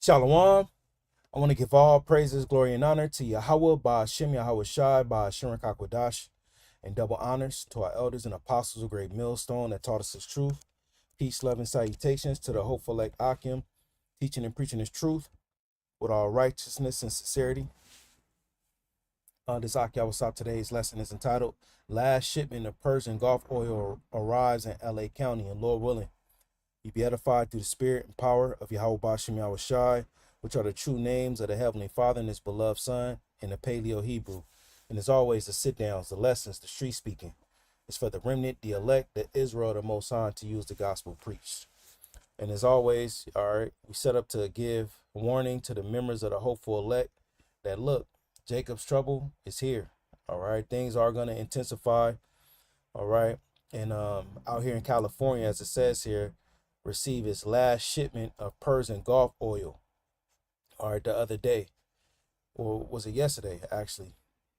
Shalom. I want to give all praises, glory, and honor to Yahweh, Ba'ashem Yahweh Shai, Ba'ashem Kakwadash, and double honors to our elders and apostles of great millstone that taught us his truth. Peace, love, and salutations to the hopeful elect Akim, teaching and preaching his truth with all righteousness and sincerity. This Ak Yahweh today's lesson is entitled, Last Shipment of Persian Gulf Oil Arrives in LA County, and Lord willing, you be edified through the spirit and power of Yahweh Ba'ashem Yahweh Shai, which are the true names of the Heavenly Father and his beloved Son in the Paleo Hebrew. And as always, the sit-downs, the lessons, the street speaking is for the remnant, the elect, the Israel, the Most High, to use the gospel preached. And as always, all right, we set up to give warning to the members of the hopeful elect that, look, Jacob's trouble is here. All right, things are going to intensify. All right, and out here in California, as it says here, receive its last shipment of Persian Gulf oil. All right, the other day, or was it yesterday, actually?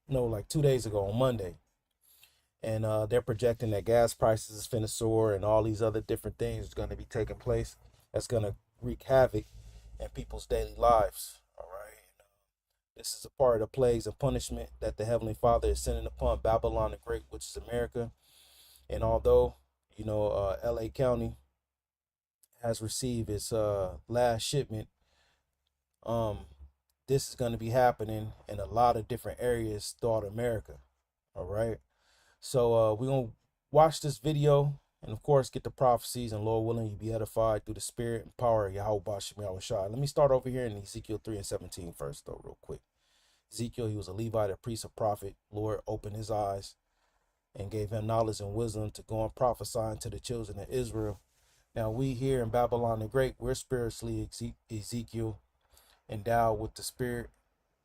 No, like 2 days ago on Monday. And they're projecting that gas prices is finna soar and all these other different things is going to be taking place that's going to wreak havoc in people's daily lives. All right. This is a part of the plagues and punishment that the Heavenly Father is sending upon Babylon the Great, which is America. And although, LA County has received its last shipment, this is going to be happening in a lot of different areas throughout America. All right. So we're going to watch this video and, of course, get the prophecies, and Lord willing, you be edified through the spirit and power of Yahweh Ba'ashem Yahweh Shai. Let me start over here in Ezekiel 3:17 first, though, real quick. Ezekiel, he was a Levite, a priest, a prophet. Lord opened his eyes and gave him knowledge and wisdom to go and prophesy to the children of Israel. Now, we here in Babylon the Great, we're spiritually Ezekiel, endowed with the spirit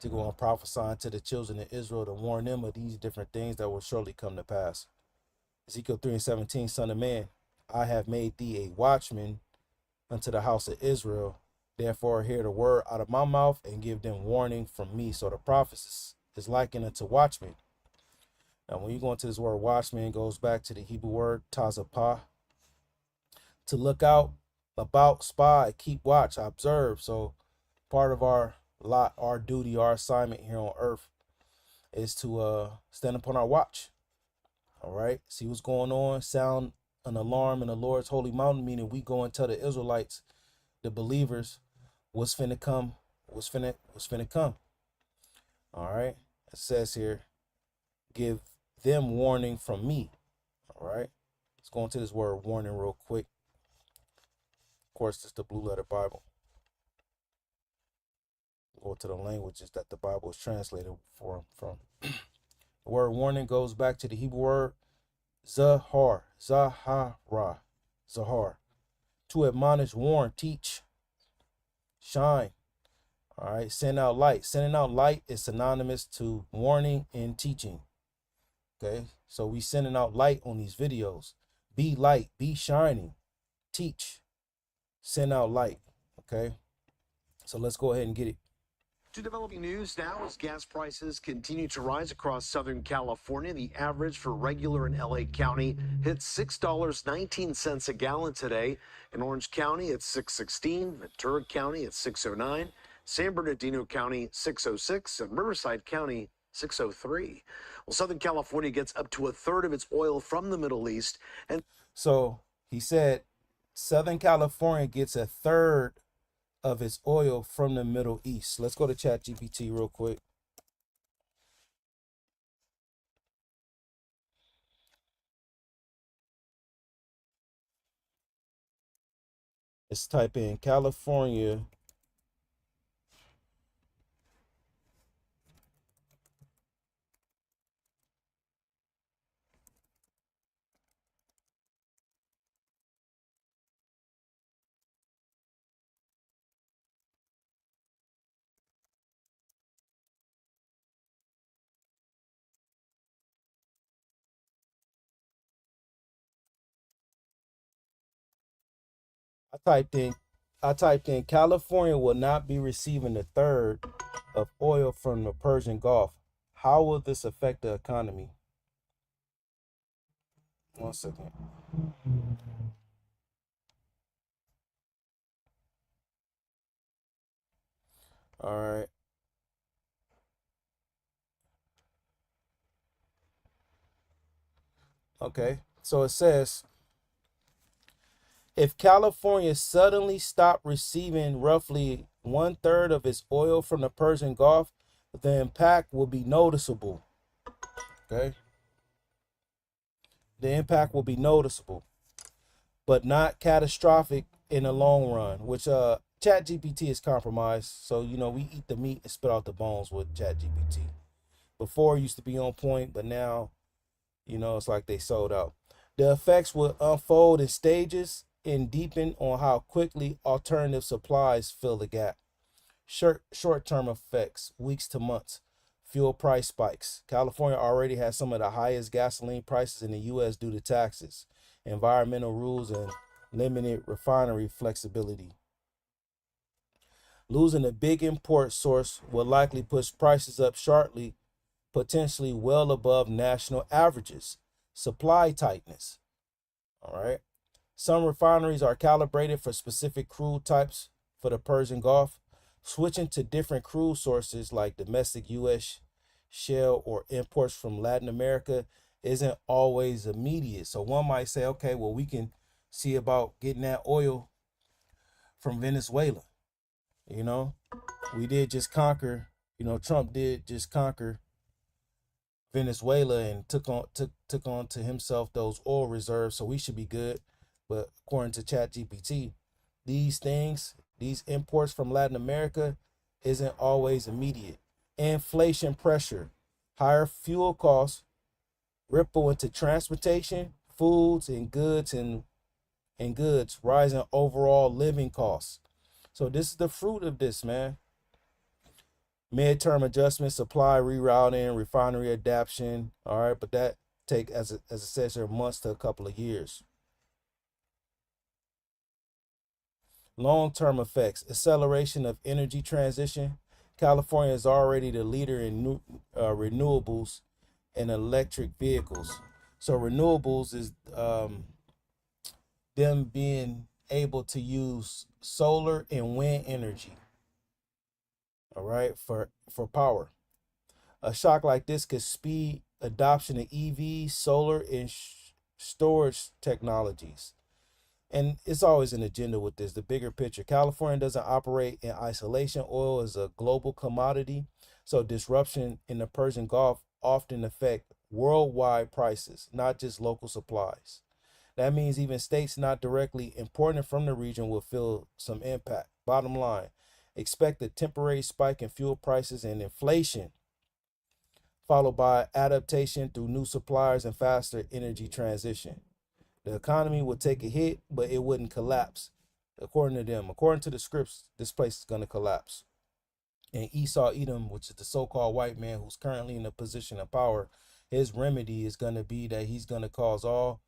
to go and prophesy to the children of Israel, to warn them of these different things that will surely come to pass. Ezekiel 3:17, Son of man, I have made thee a watchman unto the house of Israel. Therefore hear the word out of my mouth and give them warning from me. So the prophet is likened unto watchmen. Now when you go into this word watchman, it goes back to the Hebrew word tazapah, to look out, about, spy, keep watch, observe. So part of our duty, our assignment here on earth is to stand upon our watch. All right, see what's going on, sound an alarm in the Lord's holy mountain, meaning we go and tell the Israelites, the believers, what's finna come, what's finna come. All right, it says here, give them warning from me. All right, let's go into this word warning real quick. Of course, it's the Blue Letter Bible. Go to the languages that the Bible is translated from. The word warning goes back to the Hebrew word zahar, zahar, to admonish, warn, teach, shine. All right, send out light. Sending out light is synonymous to warning and teaching. Okay, so we sending out light on these videos. Be light, be shining, teach, send out light. Okay, so let's go ahead and get it. To developing news now as gas prices continue to rise across Southern California. The average for regular in LA County hit $6.19 a gallon today. In Orange County, it's $6.16. Ventura County, it's $6.09. San Bernardino County, $6.06. And Riverside County, $6.03. Well, Southern California gets up to a third of its oil from the Middle East. And so he said Southern California gets a third of its oil from the Middle East. Let's go to ChatGPT real quick. Let's type in California I typed in California will not be receiving a third of oil from the Persian Gulf. How will this affect the economy? 1 second. All right. Okay. So it says if California suddenly stopped receiving roughly one third of its oil from the Persian Gulf, the impact will be noticeable. Okay. The impact will be noticeable, but not catastrophic in the long run, which ChatGPT is compromised. So, we eat the meat and spit out the bones with ChatGPT. Before it used to be on point, but now, it's like they sold out. The effects will unfold in stages and deepen on how quickly alternative supplies fill the gap. Short-term effects, weeks to months. Fuel price spikes. California already has some of the highest gasoline prices in the U.S. due to taxes, environmental rules, and limited refinery flexibility. Losing a big import source will likely push prices up sharply, potentially well above national averages. Supply tightness. All right. Some refineries are calibrated for specific crude types for the Persian Gulf. Switching to different crude sources like domestic U.S. shale or imports from Latin America isn't always immediate. So one might say, okay, well, we can see about getting that oil from Venezuela. You know, we did just conquer, Trump did just conquer Venezuela and took on to himself those oil reserves, so we should be good. But according to ChatGPT, these imports from Latin America, isn't always immediate. Inflation pressure, higher fuel costs ripple into transportation, foods, and goods, rising overall living costs. So this is the fruit of this, man. Midterm adjustment, supply rerouting, refinery adaptation. All right, but that take as it says here months to a couple of years. Long-term effects, acceleration of energy transition. California is already the leader in renewables and electric vehicles. So renewables is them being able to use solar and wind energy. All right, for power. A shock like this could speed adoption of EVs, solar, and storage technologies. And it's always an agenda with this, the bigger picture. California doesn't operate in isolation. Oil is a global commodity. So disruption in the Persian Gulf often affect worldwide prices, not just local supplies. That means even states not directly importing from the region will feel some impact. Bottom line, expect a temporary spike in fuel prices and inflation, followed by adaptation through new suppliers and faster energy transition. The economy would take a hit, but it wouldn't collapse. According to them, according to the scripts, this place is going to collapse. And Esau Edom, which is the so-called white man who's currently in a position of power, his remedy is going to be that he's going to cause all,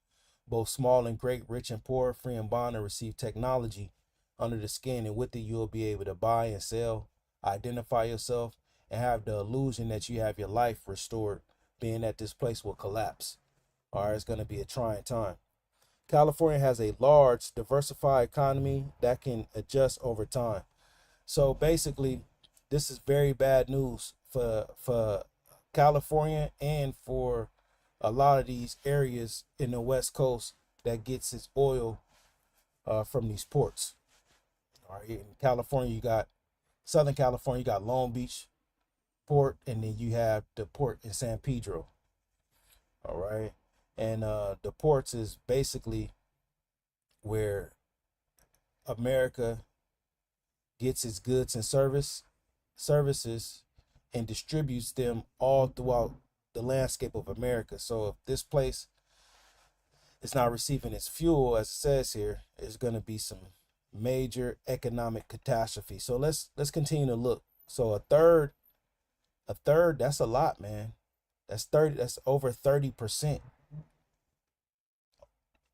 both small and great, rich and poor, free and bond, to receive technology under the skin. And with it, you'll be able to buy and sell, identify yourself, and have the illusion that you have your life restored, being that this place will collapse. All right, it's going to be a trying time. California has a large, diversified economy that can adjust over time. So basically, this is very bad news for California and for a lot of these areas in the West Coast that gets its oil from these ports. All right, in California, you got Southern California, you got Long Beach port, and then you have the port in San Pedro. All right, and the ports is basically where America gets its goods and services and distributes them all throughout the landscape of America. So if this place is not receiving its fuel, as it says here, there's going to be some major economic catastrophe. So let's continue to look. So a third, that's a lot, man. That's over 30%.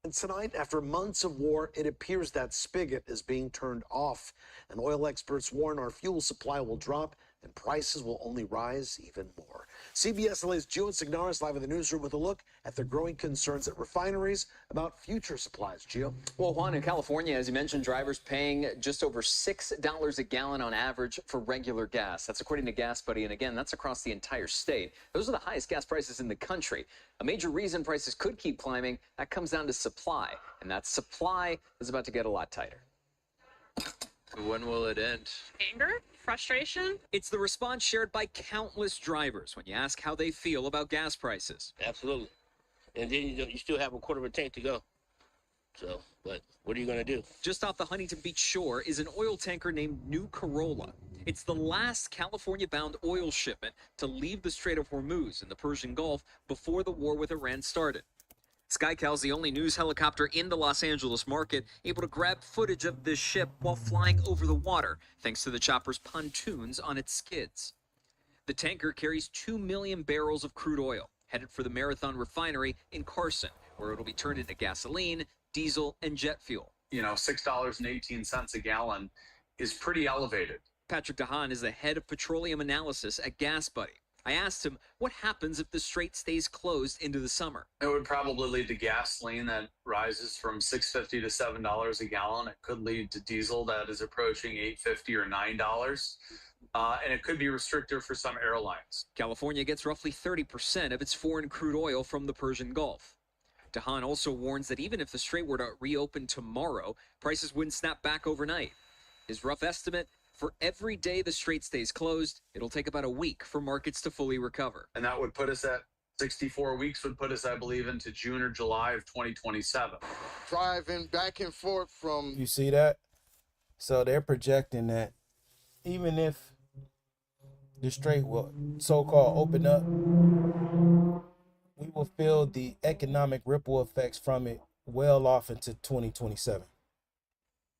And tonight, after months of war, it appears that spigot is being turned off. And oil experts warn our fuel supply will drop and prices will only rise even more. CBS LA's Gio Signaris live in the newsroom with a look at the growing concerns at refineries about future supplies. Gio? Well, Juan, in California, as you mentioned, drivers paying just over $6 a gallon on average for regular gas. That's according to Gas Buddy, and again, that's across the entire state. Those are the highest gas prices in the country. A major reason prices could keep climbing, that comes down to supply, and that supply is about to get a lot tighter. When will it end? Anger? Frustration? It's the response shared by countless drivers when you ask how they feel about gas prices. Absolutely. And then you still have a quarter of a tank to go. So, but what are you going to do? Just off the Huntington Beach shore is an oil tanker named New Corolla. It's the last California-bound oil shipment to leave the Strait of Hormuz in the Persian Gulf before the war with Iran started. SkyCal's the only news helicopter in the Los Angeles market, able to grab footage of this ship while flying over the water, thanks to the chopper's pontoons on its skids. The tanker carries 2 million barrels of crude oil, headed for the Marathon refinery in Carson, where it'll be turned into gasoline, diesel, and jet fuel. You know, $6.18 a gallon is pretty elevated. Patrick DeHaan is the head of petroleum analysis at Gas Buddy. I asked him what happens if the strait stays closed into the summer. It would probably lead to gasoline that rises from $6.50 to $7 a gallon. It could lead to diesel that is approaching $8.50 or $9. And it could be restrictive for some airlines. California gets roughly 30% of its foreign crude oil from the Persian Gulf. DeHaan also warns that even if the strait were to reopen tomorrow, prices wouldn't snap back overnight. His rough estimate: for every day the strait stays closed, it'll take about a week for markets to fully recover. And that would put us at 64 weeks, would put us, I believe, into June or July of 2027. Driving back and forth from... You see that? So they're projecting that even if the strait will so-called open up, we will feel the economic ripple effects from it well off into 2027.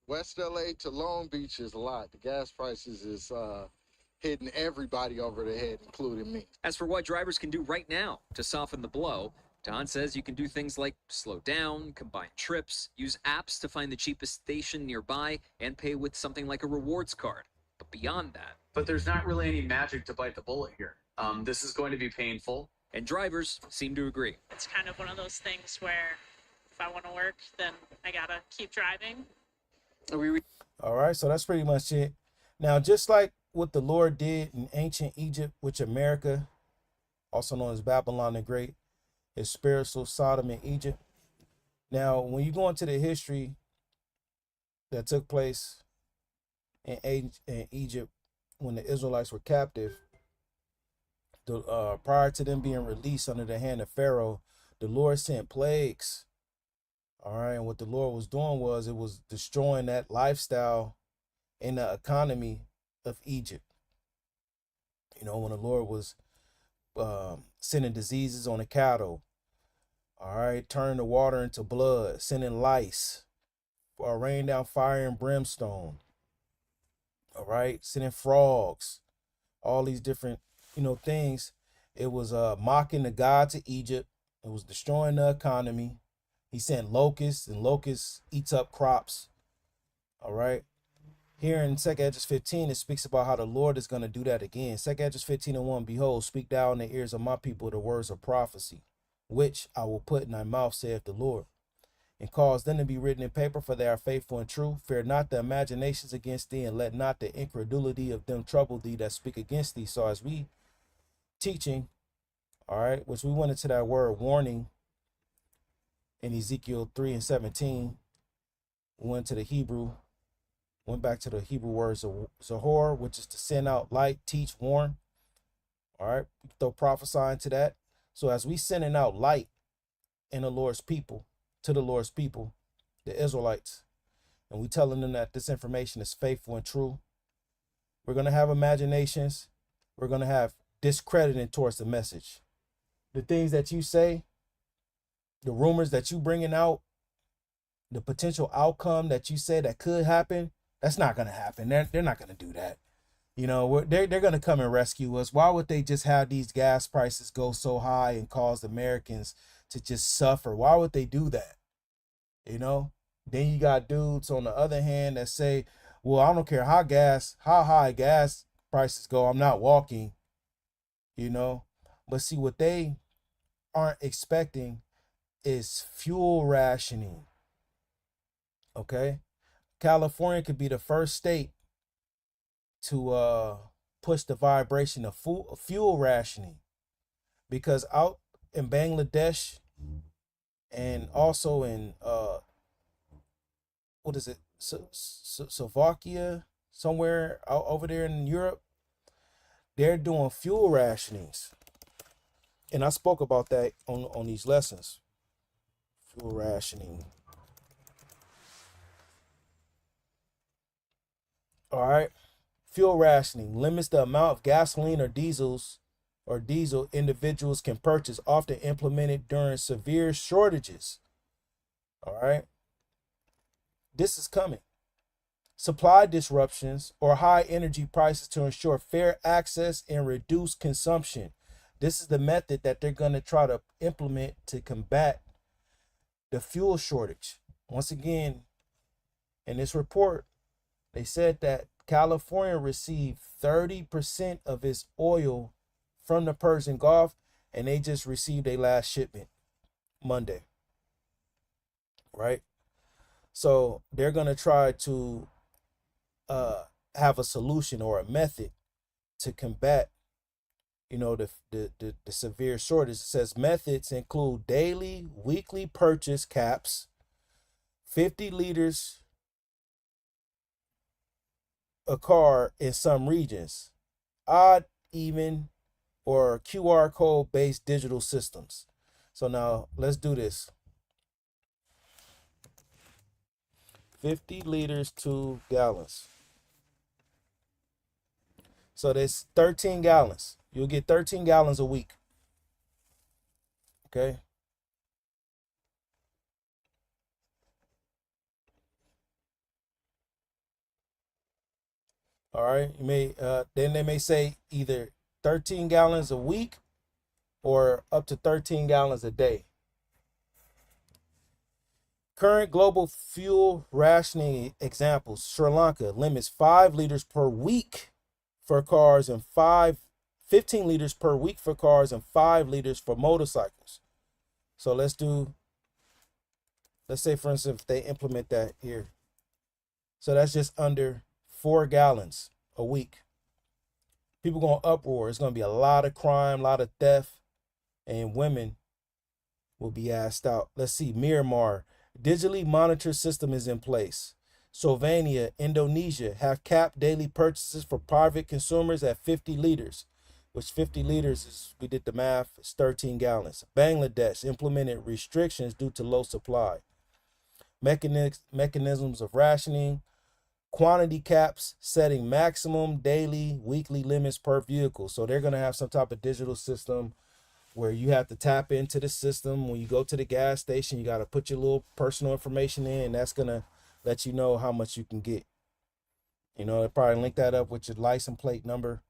West LA to Long Beach is a lot. The gas prices is hitting everybody over the head, including me. As for what drivers can do right now to soften the blow, Don says you can do things like slow down, combine trips, use apps to find the cheapest station nearby, and pay with something like a rewards card. But beyond that... But there's not really any magic to bite the bullet here. This is going to be painful. And drivers seem to agree. It's kind of one of those things where if I want to work, then I gotta keep driving. All right, so that's pretty much it. Now, just like what the Lord did in ancient Egypt, which America, also known as Babylon the Great, is spiritual Sodom and Egypt. Now, when you go into the history that took place in Egypt when the Israelites were captive, prior to them being released under the hand of Pharaoh, the Lord sent plagues. All right, and what the Lord was doing was it was destroying that lifestyle and the economy of Egypt. You know, when the Lord was sending diseases on the cattle, all right, turning the water into blood, sending lice, raining down fire and brimstone, all right, sending frogs, all these different, things. It was mocking the gods of Egypt. It was destroying the economy. He sent locusts, and locusts eats up crops. All right. Here in 2 Esdras 15, it speaks about how the Lord is going to do that again. 2 Esdras 15:1, behold, speak thou in the ears of my people the words of prophecy, which I will put in thy mouth, saith the Lord, and cause them to be written in paper, for they are faithful and true. Fear not the imaginations against thee, and let not the incredulity of them trouble thee that speak against thee. So as we teaching, all right, which we went into that word warning in Ezekiel 3:17, went to the Hebrew, went back to the Hebrew word Zahor, which is to send out light, teach, warn. All right, we throw prophesying to that. So as we sending out light in the Lord's people, to the Lord's people, the Israelites, and we telling them that this information is faithful and true, we're going to have imaginations. We're going to have discrediting towards the message. The things that you say, the rumors that you bringing out, the potential outcome that you say that could happen, that's not going to happen. They're not going to do that. They're going to come and rescue us. Why would they just have these gas prices go so high and cause Americans to just suffer? Why would they do that? Then you got dudes on the other hand that say, well, I don't care how high gas prices go. I'm not walking, But see, what they aren't expecting is fuel rationing. Okay? California could be the first state to push the vibration of fuel rationing, because out in Bangladesh and also in what is it, Slovakia, somewhere out over there in Europe, they're doing fuel rationings, and I spoke about that on these lessons. Fuel rationing. All right. Fuel rationing limits the amount of gasoline or diesel individuals can purchase, often implemented during severe shortages. All right. This is coming. Supply disruptions or high energy prices to ensure fair access and reduce consumption. This is the method that they're going to try to implement to combat the fuel shortage. Once again, in this report, they said that California received 30% of its oil from the Persian Gulf, and they just received a last shipment Monday. Right? So they're going to try to have a solution or a method to combat, the severe shortage. It says methods include daily, weekly purchase caps, 50 liters a car in some regions, odd, even, or QR code based digital systems. So now let's do this. 50 liters, 2 gallons. So that's 13 gallons. You'll get 13 gallons a week. Okay. All right. You may then they may say either 13 gallons a week or up to 13 gallons a day. Current global fuel rationing examples: Sri Lanka limits 5 liters per week for cars and 15 liters per week for cars and 5 liters for motorcycles. So let's say, for instance, if they implement that here. So that's just under 4 gallons a week. People going to uproar. It's going to be a lot of crime, a lot of theft, and women will be asked out. Let's see, Myanmar. Digitally monitored system is in place. Slovenia, Indonesia have capped daily purchases for private consumers at 50 liters, which 50 liters is, we did the math, is 13 gallons. Bangladesh implemented restrictions due to low supply. Mechanisms of rationing, quantity caps setting maximum daily, weekly limits per vehicle. So they're going to have some type of digital system where you have to tap into the system. When you go to the gas station, you got to put your little personal information in, and that's going to let you know how much you can get. They'll probably link that up with your license plate number.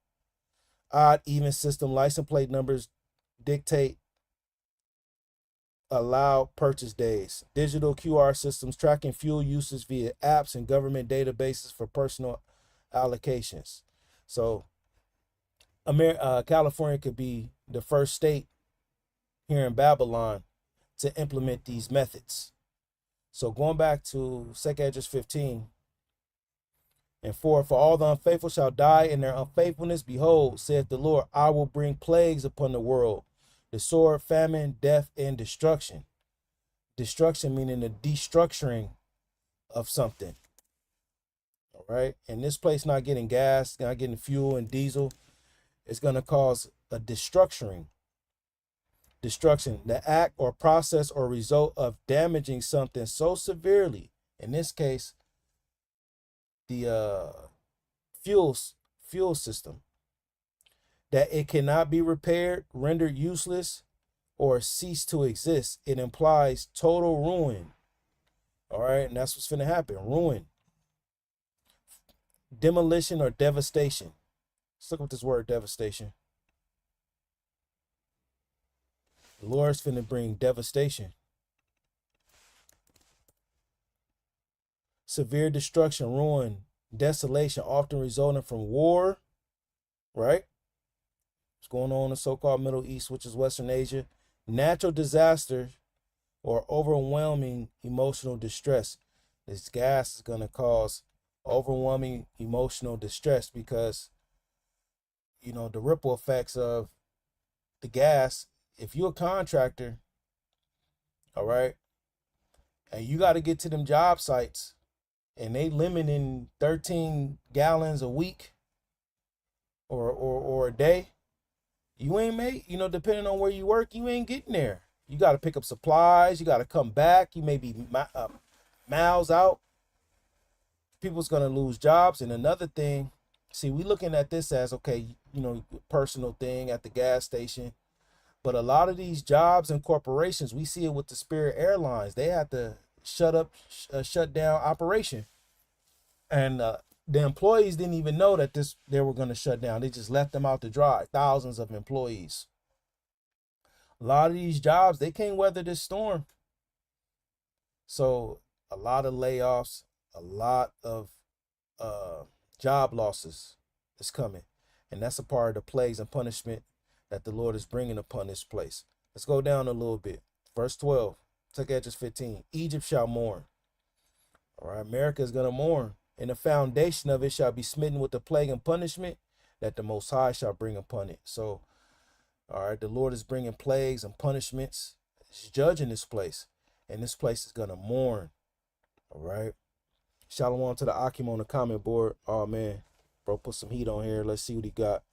Odd, even system license plate numbers dictate allowed purchase days. Digital QR systems tracking fuel usage via apps and government databases for personal allocations. So California could be the first state here in Babylon to implement these methods. So going back to 2 Esdras 15 and 4, for all the unfaithful shall die in their unfaithfulness. Behold, saith the Lord, I will bring plagues upon the world, the sword, famine, death, and destruction. Destruction meaning the destructuring of something. All right. And this place not getting gas, not getting fuel and diesel, it's going to cause a destructuring. Destruction, the act or process or result of damaging something so severely, in this case, the fuel system, that it cannot be repaired, rendered useless, or cease to exist. It implies total ruin. All right, and that's what's going to happen. Ruin, demolition, or devastation. Let's look at this word devastation. The Lord's finna bring devastation. Severe destruction, ruin, desolation, often resulting from war, right? What's going on in the so-called Middle East, which is Western Asia. Natural disaster or overwhelming emotional distress. This gas is going to cause overwhelming emotional distress because, you know, the ripple effects of the gas, if you're a contractor, all right, and you got to get to them job sites and they limiting 13 gallons a week or a day, you ain't you know, depending on where you work, you ain't getting there. You got to pick up supplies. You got to come back. You may be miles out. People's going to lose jobs. And another thing, see, we looking at this as, okay, you know, personal thing at the gas station. But a lot of these jobs and corporations, we see it with the Spirit Airlines. They had to shut down operation. And the employees didn't even know that they were going to shut down. They just left them out to dry. Thousands of employees. A lot of these jobs, they can't weather this storm. So a lot of layoffs, a lot of job losses is coming. And that's a part of the plagues and punishment that the Lord is bringing upon this place. Let's go down a little bit. Verse 12, take Exodus 15. Egypt shall mourn. All right, America is going to mourn. And the foundation of it shall be smitten with the plague and punishment that the Most High shall bring upon it. So, all right, the Lord is bringing plagues and punishments. He's judging this place. And this place is going to mourn. All right. Shalom to the Akim on the comment board. Oh, man. Bro, put some heat on here. Let's see what he got.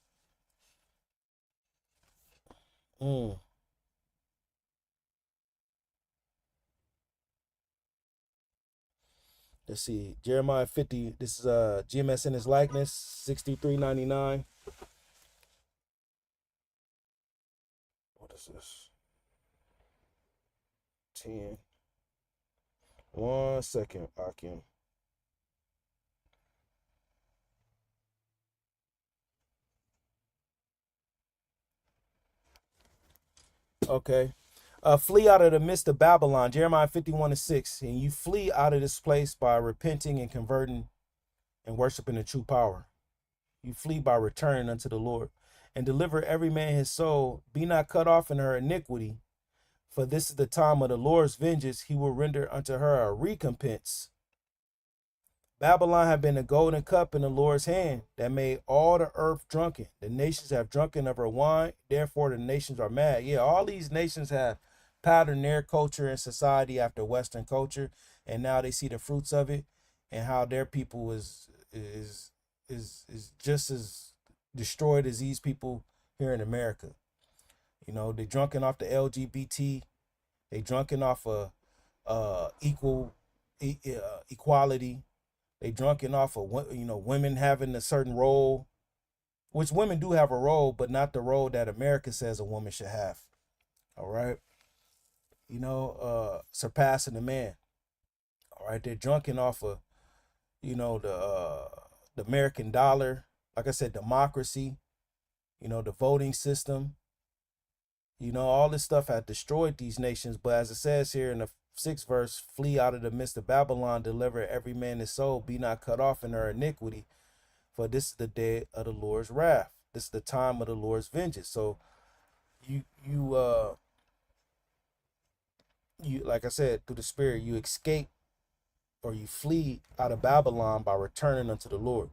Let's see. Jeremiah 50. This is GMS in his likeness. 63.99. What is this? 10. 1 second, Akim. Okay. Flee out of the midst of Babylon, Jeremiah 51:6. And you flee out of this place by repenting and converting and worshiping the true power. You flee by returning unto the Lord and deliver every man his soul. Be not cut off in her iniquity, for this is the time of the Lord's vengeance. He will render unto her a recompense. Babylon had been a golden cup in the Lord's hand that made all the earth drunken. The nations have drunken of her wine. Therefore, the nations are mad. Yeah, all these nations have patterned their culture and society after Western culture, and now they see the fruits of it and how their people is just as destroyed as these people here in America. You know, they drunken off the LGBT. They drunken off of equality. They drunken off of, you know, women having a certain role, which women do have a role, but not the role that America says a woman should have. All right. You know, surpassing the man. All right. They're drunken off of, you know, the American dollar. Like I said, democracy, you know, the voting system. You know, all this stuff had destroyed these nations. But as it says here in the 6th verse, flee out of the midst of Babylon, deliver every man his soul, be not cut off in her iniquity, for this is the day of the Lord's wrath. This is the time of the Lord's vengeance. So you like I said, through the Spirit, you escape or you flee out of Babylon by returning unto the Lord.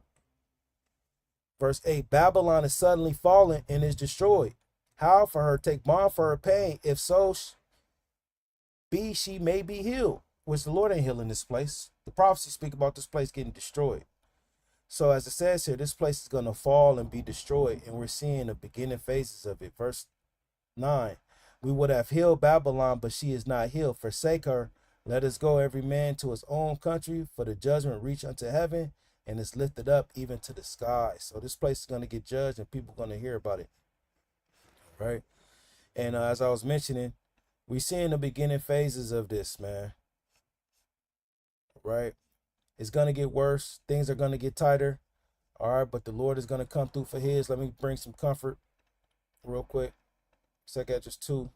Verse 8, Babylon is suddenly fallen and is destroyed. How for her take bond for her pain, if so be she may be healed, which the Lord ain't healing this place. The prophecies speak about this place getting destroyed. So as it says here, this place is going to fall and be destroyed, and we're seeing the beginning phases of it. Verse 9, we would have healed Babylon, but she is not healed. Forsake her, let us go every man to his own country, for the judgment reach unto heaven, and is lifted up even to the sky. So this place is going to get judged, and people are going to hear about it. Right? And as I was mentioning, we're seeing the beginning phases of this, man. Right? It's going to get worse. Things are going to get tighter. All right, but the Lord is going to come through for his. Let me bring some comfort real quick. 2 Esdras 2.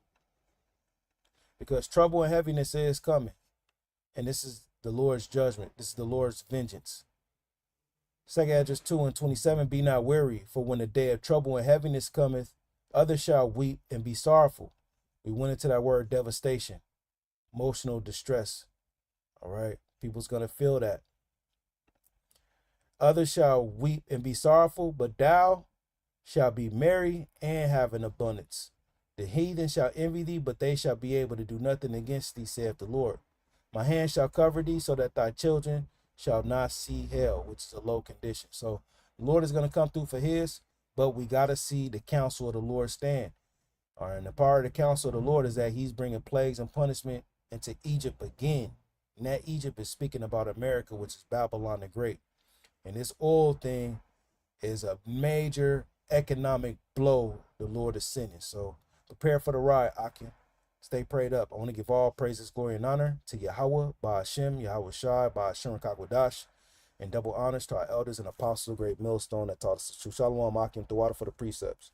Because trouble and heaviness is coming. And this is the Lord's judgment. This is the Lord's vengeance. 2 Esdras 2:27, be not weary, for when the day of trouble and heaviness cometh, others shall weep and be sorrowful. We went into that word devastation, emotional distress. All right. People's going to feel that. Others shall weep and be sorrowful, but thou shalt be merry and have an abundance. The heathen shall envy thee, but they shall be able to do nothing against thee, saith the Lord. My hand shall cover thee, so that thy children shall not see hell, which is a low condition. So the Lord is going to come through for his, but we got to see the counsel of the Lord stand. All right, and the power of the counsel of the Lord is that he's bringing plagues and punishment into Egypt again. And that Egypt is speaking about America, which is Babylon the Great. And this oil thing is a major economic blow the Lord is sending. So prepare for the ride, Akin. Stay prayed up. I want to give all praises, glory, and honor to Yahweh, Ba'ashem, Yahweh Shai, Ba'ashem Rakakwadash, and double honors to our elders and apostles of Great Millstone that taught us the truth. Shalom, Akin, the water for the precepts.